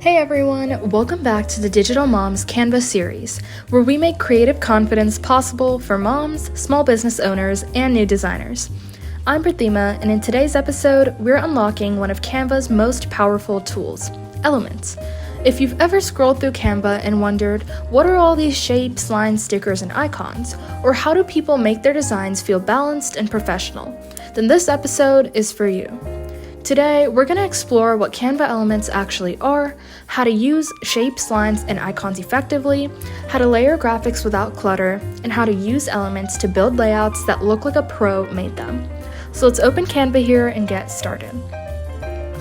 Hey everyone, welcome back to the DigitalMoms Canva Series, where we make creative confidence possible for moms, small business owners, and new designers. I'm Prathima, and in today's episode, we're unlocking one of Canva's most powerful tools, Elements. If you've ever scrolled through Canva and wondered, what are all these shapes, lines, stickers, and icons? Or how do people make their designs feel balanced and professional? Then this episode is for you. Today, we're going to explore what Canva Elements actually are, how to use shapes, lines, and icons effectively, how to layer graphics without clutter, and how to use elements to build layouts that look like a pro made them. So let's open Canva here and get started.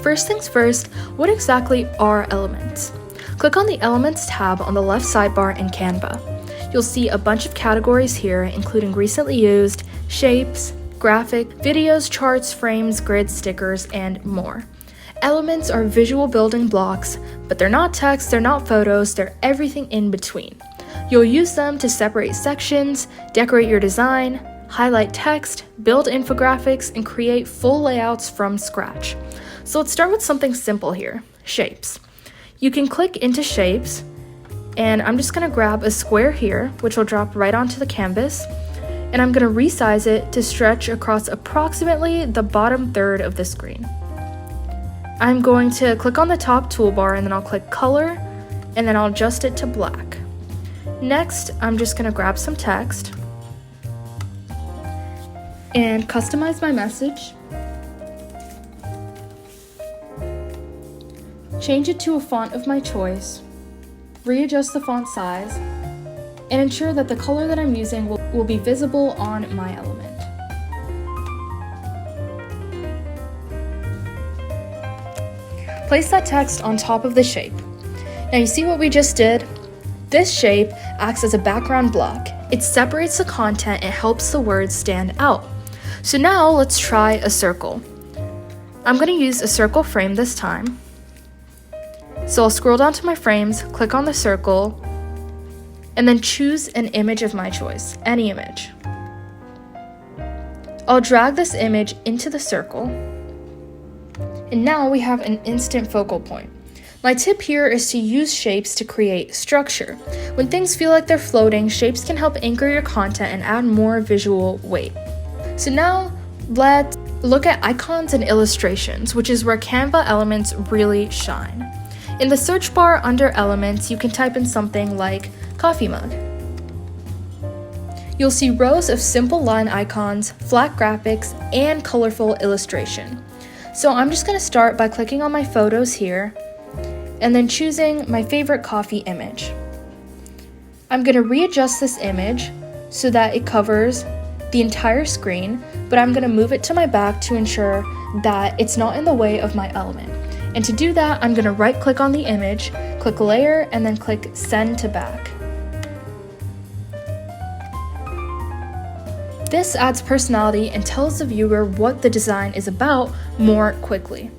First things first, what exactly are elements? Click on the Elements tab on the left sidebar in Canva. You'll see a bunch of categories here, including recently used, shapes, graphic, videos, charts, frames, grids, stickers, and more. Elements are visual building blocks, but they're not text, they're not photos, they're everything in between. You'll use them to separate sections, decorate your design, highlight text, build infographics, and create full layouts from scratch. So let's start with something simple here, shapes. You can click into shapes, and I'm just gonna grab a square here, which will drop right onto the canvas, and I'm going to resize it to stretch across approximately the bottom third of the screen. I'm going to click on the top toolbar and then I'll click color and then I'll adjust it to black. Next, I'm just going to grab some text and customize my message. Change it to a font of my choice, readjust the font size, and ensure that the color that I'm using will be visible on my element. Place that text on top of the shape. Now you see what we just did? This shape acts as a background block. It separates the content and helps the words stand out. So now let's try a circle. I'm going to use a circle frame this time. So I'll scroll down to my frames, click on the circle, and then choose an image of my choice, any image. I'll drag this image into the circle, and now we have an instant focal point. My tip here is to use shapes to create structure. When things feel like they're floating, shapes can help anchor your content and add more visual weight. So now let's look at icons and illustrations, which is where Canva Elements really shine. In the search bar under Elements, you can type in something like coffee mug. You'll see rows of simple line icons, flat graphics, and colorful illustration. So I'm just going to start by clicking on my photos here and then choosing my favorite coffee image. I'm going to readjust this image so that it covers the entire screen, but I'm going to move it to my back to ensure that it's not in the way of my element. And to do that, I'm going to right click on the image, click layer, and then click send to back. This adds personality and tells the viewer what the design is about more quickly.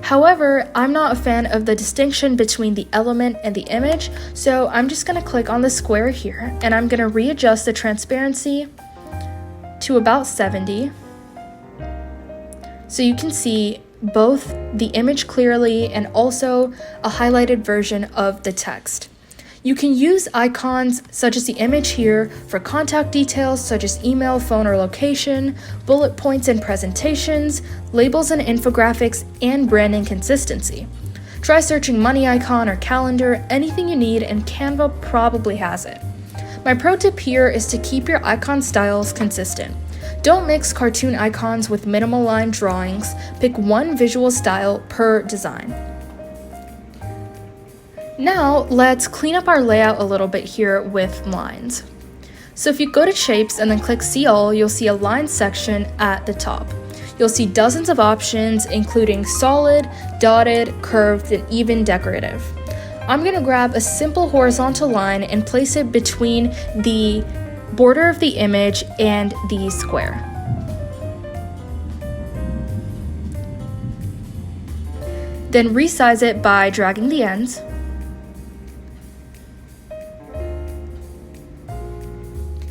However, I'm not a fan of the distinction between the element and the image, so I'm just going to click on the square here and I'm going to readjust the transparency to about 70 so you can see both the image clearly and also a highlighted version of the text. You can use icons such as the image here for contact details such as email, phone, or location, bullet points and presentations, labels and infographics, and branding consistency. Try searching money icon or calendar, anything you need, and Canva probably has it. My pro tip here is to keep your icon styles consistent. Don't mix cartoon icons with minimal line drawings. Pick one visual style per design. Now, let's clean up our layout a little bit here with lines. So if you go to shapes and then click see all, you'll see a line section at the top. You'll see dozens of options, including solid, dotted, curved, and even decorative. I'm going to grab a simple horizontal line and place it between the border of the image and the square. Then resize it by dragging the ends.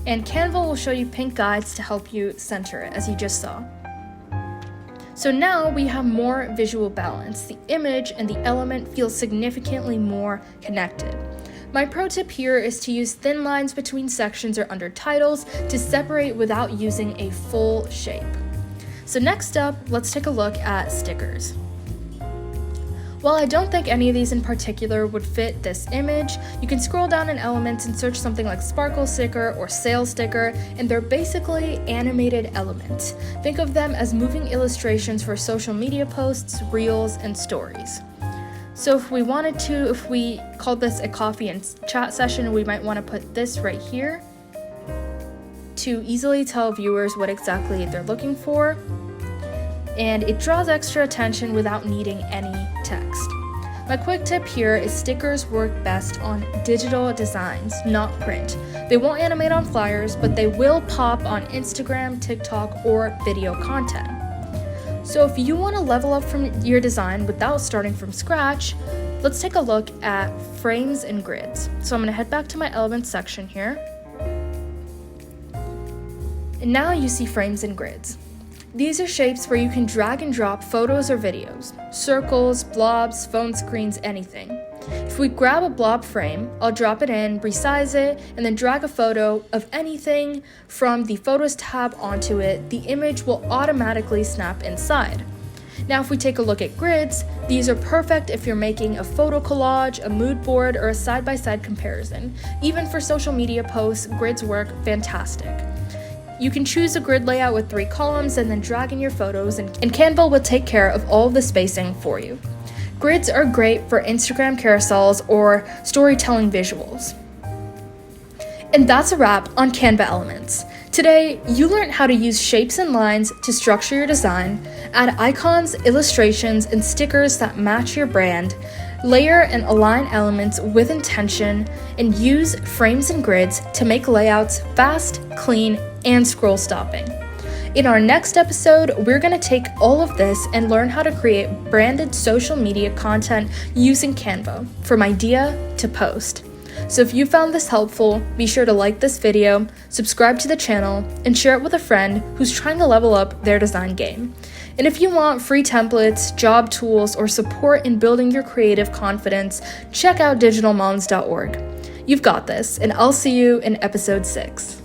And Canva will show you pink guides to help you center it, as you just saw. So now we have more visual balance. The image and the element feel significantly more connected. My pro tip here is to use thin lines between sections or under titles to separate without using a full shape. So next up, let's take a look at stickers. While I don't think any of these in particular would fit this image, you can scroll down in Elements and search something like sparkle sticker or sale sticker, and they're basically animated elements. Think of them as moving illustrations for social media posts, reels, and stories. So if we called this a coffee and chat session, we might want to put this right here to easily tell viewers what exactly they're looking for. And it draws extra attention without needing any text. My quick tip here is stickers work best on digital designs, not print. They won't animate on flyers, but they will pop on Instagram, TikTok, or video content. So if you want to level up from your design without starting from scratch, let's take a look at frames and grids. So I'm going to head back to my Elements section here. And now you see frames and grids. These are shapes where you can drag and drop photos or videos, circles, blobs, phone screens, anything. If we grab a blob frame, I'll drop it in, resize it, and then drag a photo of anything from the Photos tab onto it. The image will automatically snap inside. Now if we take a look at grids, these are perfect if you're making a photo collage, a mood board, or a side-by-side comparison. Even for social media posts, grids work fantastic. You can choose a grid layout with 3 columns and then drag in your photos, and Canva will take care of all of the spacing for you. Grids are great for Instagram carousels or storytelling visuals. And that's a wrap on Canva Elements. Today, you learned how to use shapes and lines to structure your design, add icons, illustrations, and stickers that match your brand, layer and align elements with intention, and use frames and grids to make layouts fast, clean, and scroll stopping. In our next episode, we're going to take all of this and learn how to create branded social media content using Canva, from idea to post. So if you found this helpful, be sure to like this video, subscribe to the channel, and share it with a friend who's trying to level up their design game. And if you want free templates, job tools, or support in building your creative confidence, check out DigitalMoms.org. You've got this, and I'll see you in episode 6.